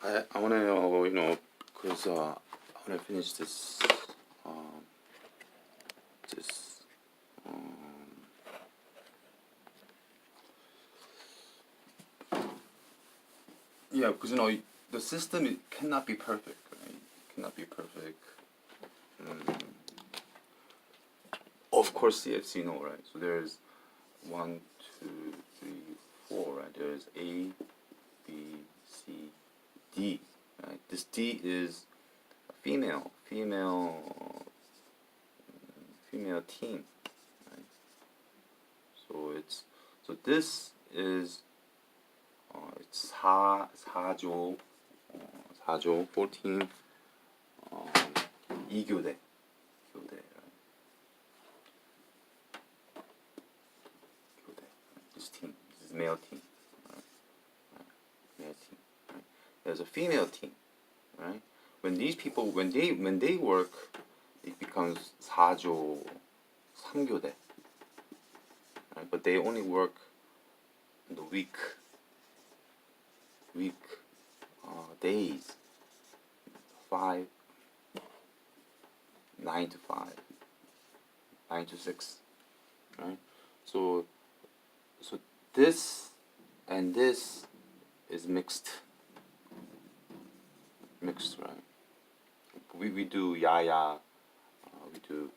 I want to because I want to finish um, this, um, yeah, because the system cannot be perfect, right? It cannot be perfect. Mm. Of course, CFC, no, right? So there's one, two, three, four, right? There's A, B, C, D, right? This D is a female team, right? So this is it's 4조 4조 14 2교대 교대 right? 교대 this team this is male team right? Male team right? There's a female team right? When these people when they work it becomes 4조 3교대 right? But they only work in the week days 5 9 to 5 9 to 6 right? So this and this is mixed right? We do yaya we do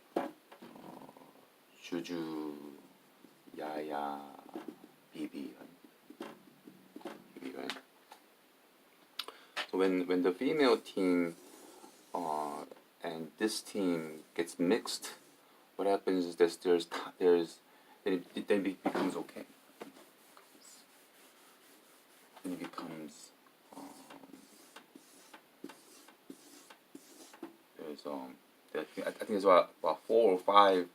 juju yaya bibi right? So when the female team and this team gets mixed, what happens is that then it becomes okay. Then it becomes I think there's about 4 or 5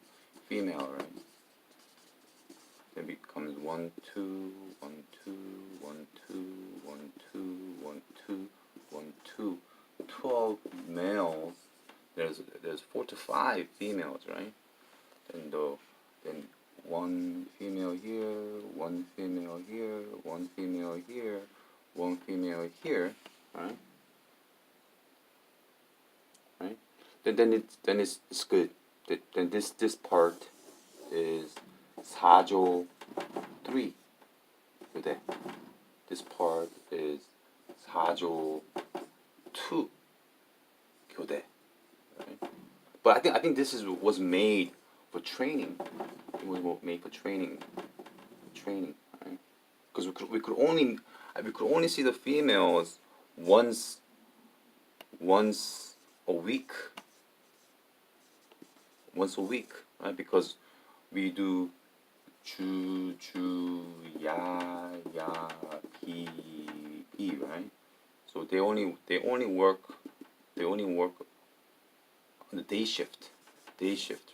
female, right? Then it becomes 1 2 1 2 1 2 1 2 1 2 1 2 12 males. There's 4 to 5 females, right? Then 1 female here, 1 female here, 1 female here, 1 female here, right? Right? Then it's good. Then this part is 4조 3 교대. This part is 4조 2 교대. Right? But I think this was made for training. It was made for training, right? Because we could only see the females once a week. Once a week, right? Because we do ju ya pi, right? So they only work on the day shift,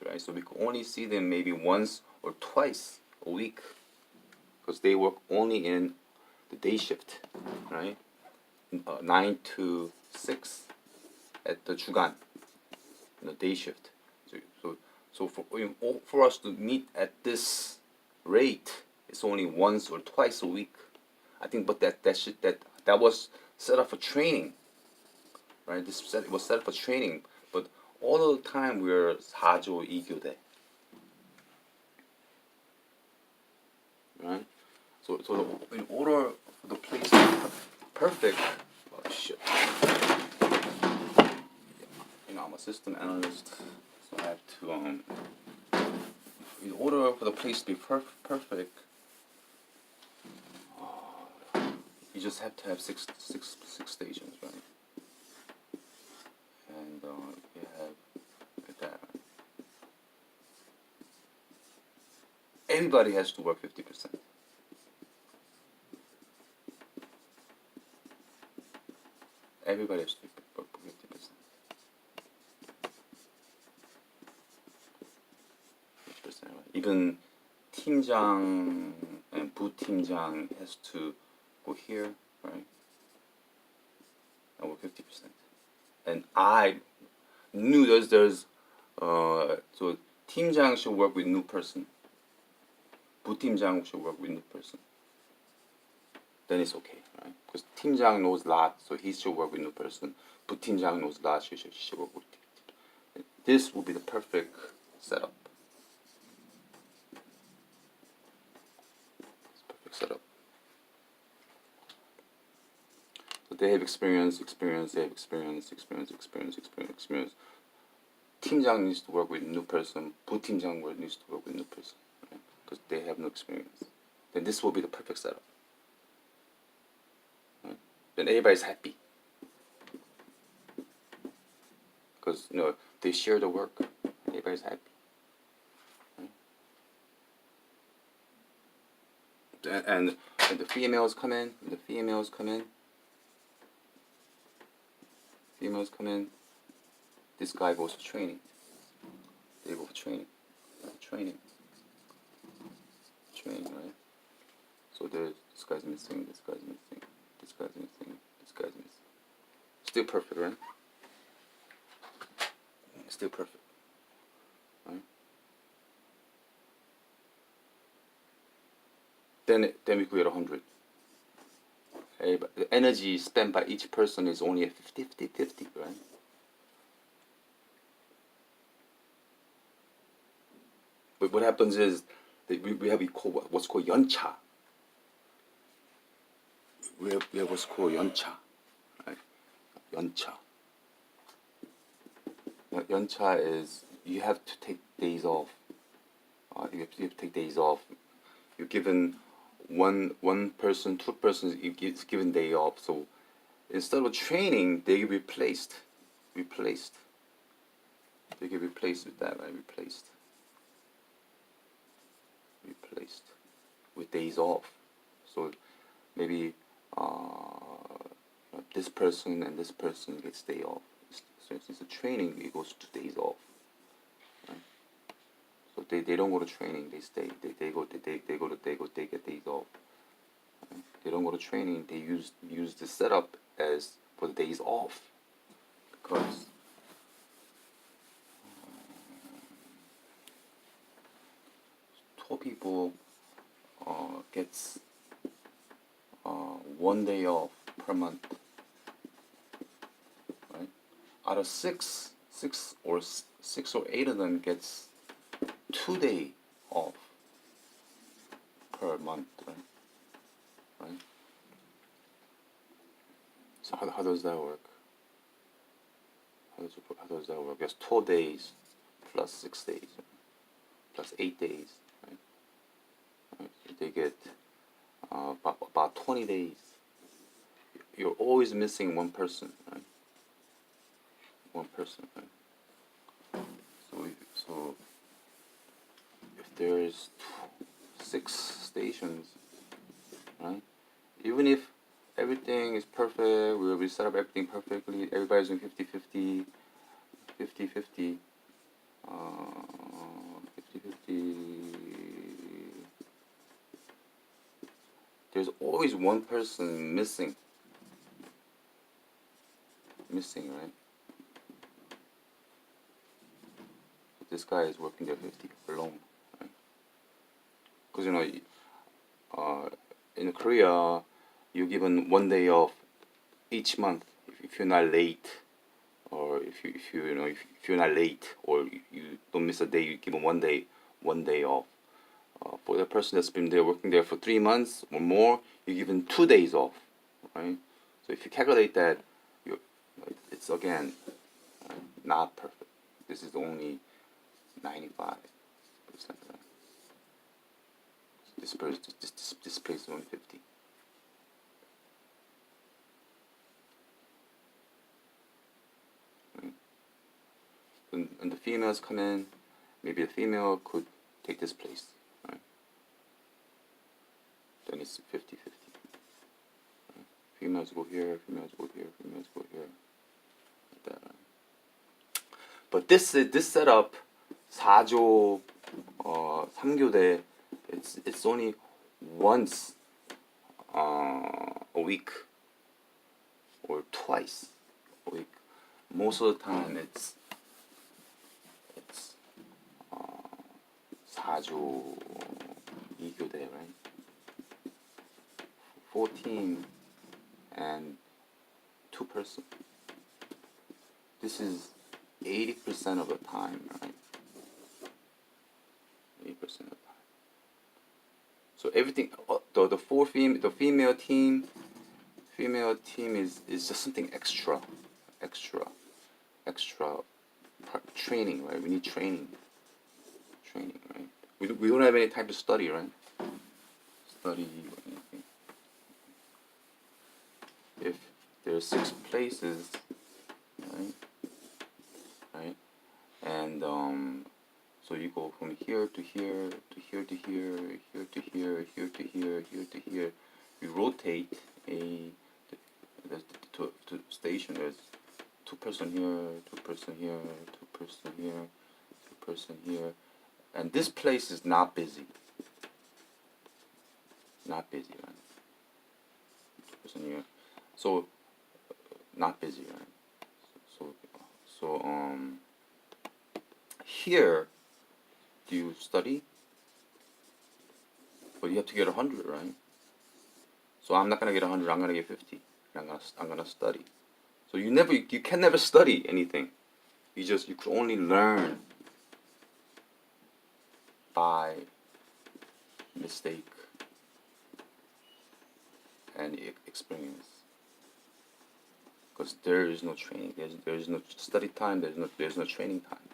right? So we can only see them maybe once or twice a week, because they work only in the day shift, right? 9 to 6 at the 주간, the day shift. So for us to meet at this rate, it's only once or twice a week. I think, but that was set up for training, right? It was set up for training, but all of the time we're 4조 2교대, right? So in order for the place to be perfect, oh shit. I'm a system analyst, so I have to in order for the place to be perfect, you just have to have six stations, right? And you have look at that. Everybody has to work 50%. Everybody has to work 50%. 50%, right? Even 팀장 and 부팀장 has to go here, right? And work 50%. And I knew there's so 팀장 should work with new person. 부팀장 should work with new person. then it's okay, right? Because 팀장 knows a lot, so he should work with new person. 부팀장 knows a lot, she should work with. This will be the perfect setup. Perfect setup. So they have experience. They have experience. 팀장 needs to work with new person. 부팀장 needs to work with new person, right? Because they have no experience. Then this will be the perfect setup. Right? Then everybody's happy. Because they share the work. Everybody's happy. Right? And the females come in. Females come in. This guy goes for training. They go for training. Training, right? So this guy's missing. This guy's missing. Still perfect, right? Still perfect, right? Then we could get 100. Okay, but the energy spent by each person is only 50, right? But what happens is that we have what's called 연차. We have what's called 연차, right? 연차. 연차 is you have to take days off. You have to take days off. You're given one person, two persons, it's given day off. So instead of training, they get replaced. They get replaced with that, right? Replaced with days off. So maybe this person and this person gets day off. So since the training, it goes 2 days off. Right? So they don't go to training. They stay. They get days off. Right? They don't go to training. They use the setup as for the days off because tall people gets 1 day off per month. Right? Out of six or 8 of them gets 2 days off per month. Right? So how does that work? How does that work? It's 12 days plus 6 days plus 8 days. Right? So they get about 20 days. You're always missing one person, right? One person, right? So if there's 6 stations, right? Even if everything is perfect, we set up everything perfectly, everybody's doing 50-50, 50-50, 50-50. There's always one person missing, right? This guy is working there 50 alone, right? Because in Korea, you're given 1 day off each month if you're not late, or if you're not late or you don't miss a day, you're given 1 day off. For the person that's been there working there for 3 months or more, you're given 2 days off, right? So if you calculate that, it's again not perfect. This is only 95%. Right? This place is only 50. Right? And the females come in. Maybe the female could take this place. Right? Then it's 50-50. Right? Females go here. Females go here. Like that. Right? But this setup 4조 3교대 it's only once a week or twice a week. Most of the time it's 4조 2교대, right? full team and 2 person. This is 80% of the time, right? 80% of the time. So everything, the female team is just something extra training, right? We need training, right? We don't have any time to study, right? Study or anything. If there are 6 places, right? And so you go from here to here to here to here, here to here, here to here, here to here. You rotate to station. There's 2 person here, 2 person here, 2 person here, 2 person here, and this place is not busy. Not busy, right? 2 person here, so not busy, right? So here, do you study? But you have to get 100, right? So I'm not gonna get 100. I'm gonna get 50. I'm gonna study. So you can never study anything. You could only learn by mistake and experience. Because there is no training. There's no study time. There's no training time.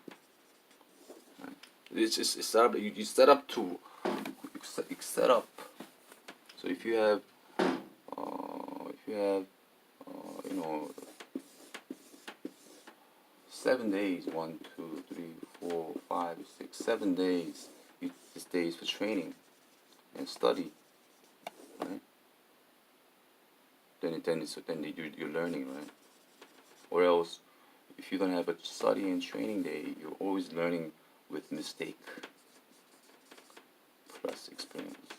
Right? It's set up. You set up to. You set up. So if you have, you know, 7 days, 1, 2, 3, 4, 5, 6, 7 days. This day is for training and study, right? Then you're learning, right? Or else, if you don't have a study and training day, you're always learning with mistake plus experience.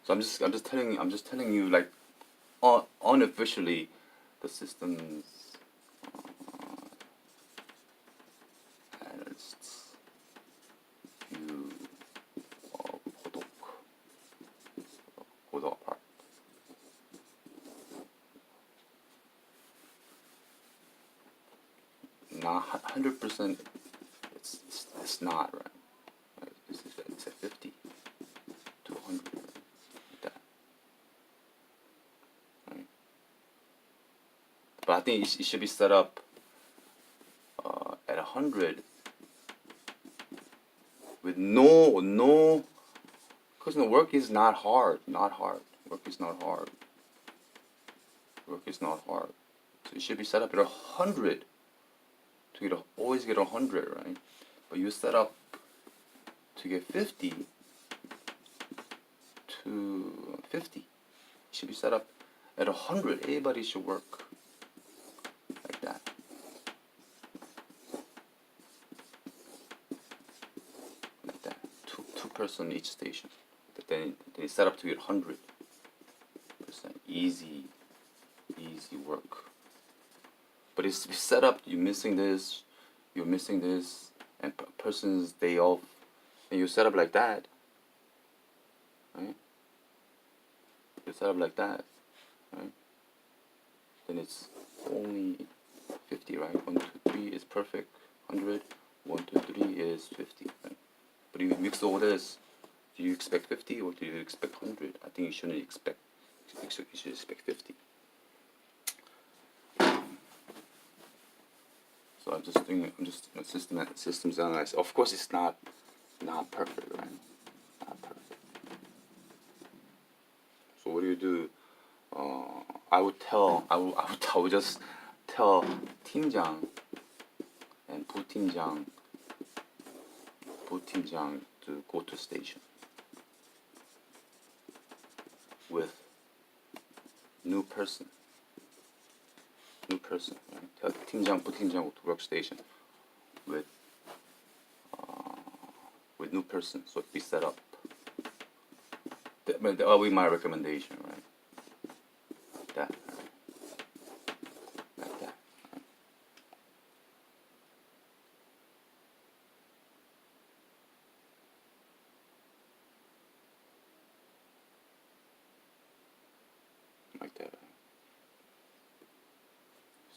So I'm just telling you, like, unofficially, the systems analysts view 고독 part. Not 100%. It's not right. It's at 50 to 100. Like that. Right. But I think it should be set up at 100 with no, because work is not hard. Work is not hard. So it should be set up at 100 to always get 100, right? But you set up to get 50 to 50. It should be set up at 100. Everybody should work like that. Like that. Two person each station. Then it's set up to get 100%. Easy work. But it's set up, you're missing this, and person's day off, and you set up like that, right? You set up like that, right? Then it's only 50, right? 1, 2, 3 is perfect. 100. 1, 2, 3 is 50, right? But you mix all this. Do you expect 50 or do you expect 100? I think you shouldn't expect. You should expect 50. So I'm just systems analysis. Of course, it's not perfect, right? Not perfect. So what do? I would just tell 팀장 and 부팀장 to go to station with new person, right? Tell 팀장, 부팀장 to workstation with new person, so it be set up. That will be my recommendation, right? Like that, right? Like that. Right?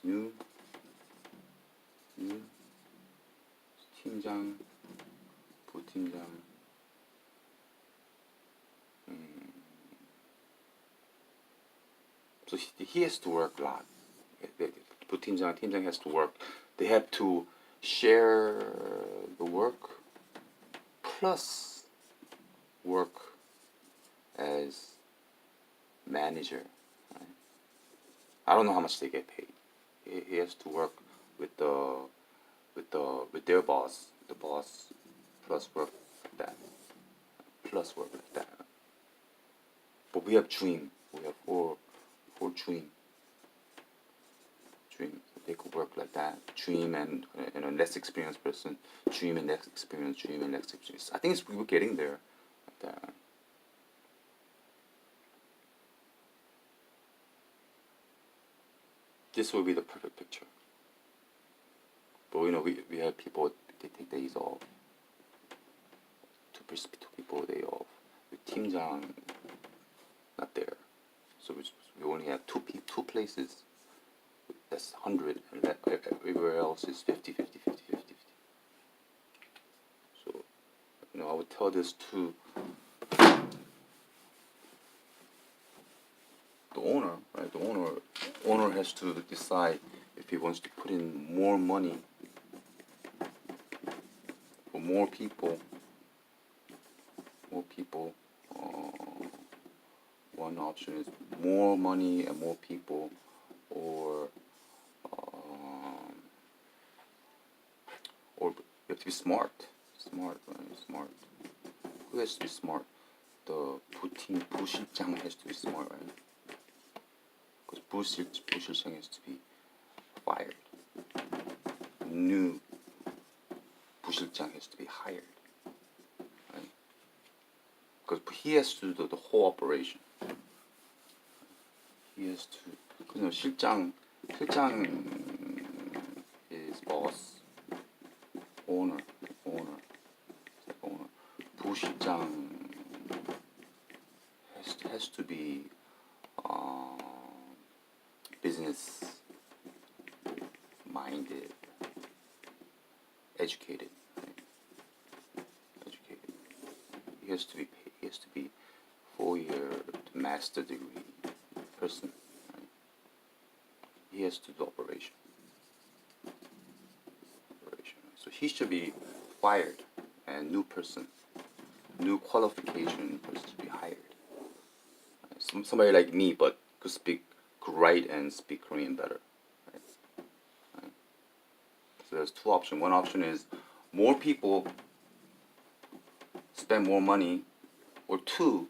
new 팀장, 부팀장. So he has to work a lot. 부팀장, 팀장 has to work. They have to share the work plus work as manager. Right? I don't know how much they get paid. He has to work with their boss, the boss, plus work like that, plus work like that. But we have dream. We have four dream. Dream. They could work like that. Dream and less experienced person. Dream and less experience. Dream and less experience. I think we're getting there. Like that. This will be the perfect picture. But we have people, they take days off. Two people day off. With 팀장 not there. So we only have two places. That's 100, and everywhere else is 50, 50, 50, 50, 50. So, I would tell this to the owner, right? The owner has to decide if he wants to put in more money for more people. One option is more money and more people, or you have to be smart, right? Smart. Who has to be smart? The 부실장 has to be smart, right? Because 부실장 has to be fired. New 부실장 has to be hired, right? Because he has to do the whole operation. He has to. 실장 is boss, owner. 부실장 has to be business minded, educated, right? Educated. He has to be 4-year master degree person. Right? He has to do operation. So he should be fired, and new qualification person to be hired. Somebody like me, but could write and speak Korean better. Right? So there's two options. One option is more people spend more money, or two,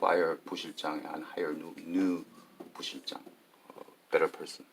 fire 부실장 and hire new 부실장, better person.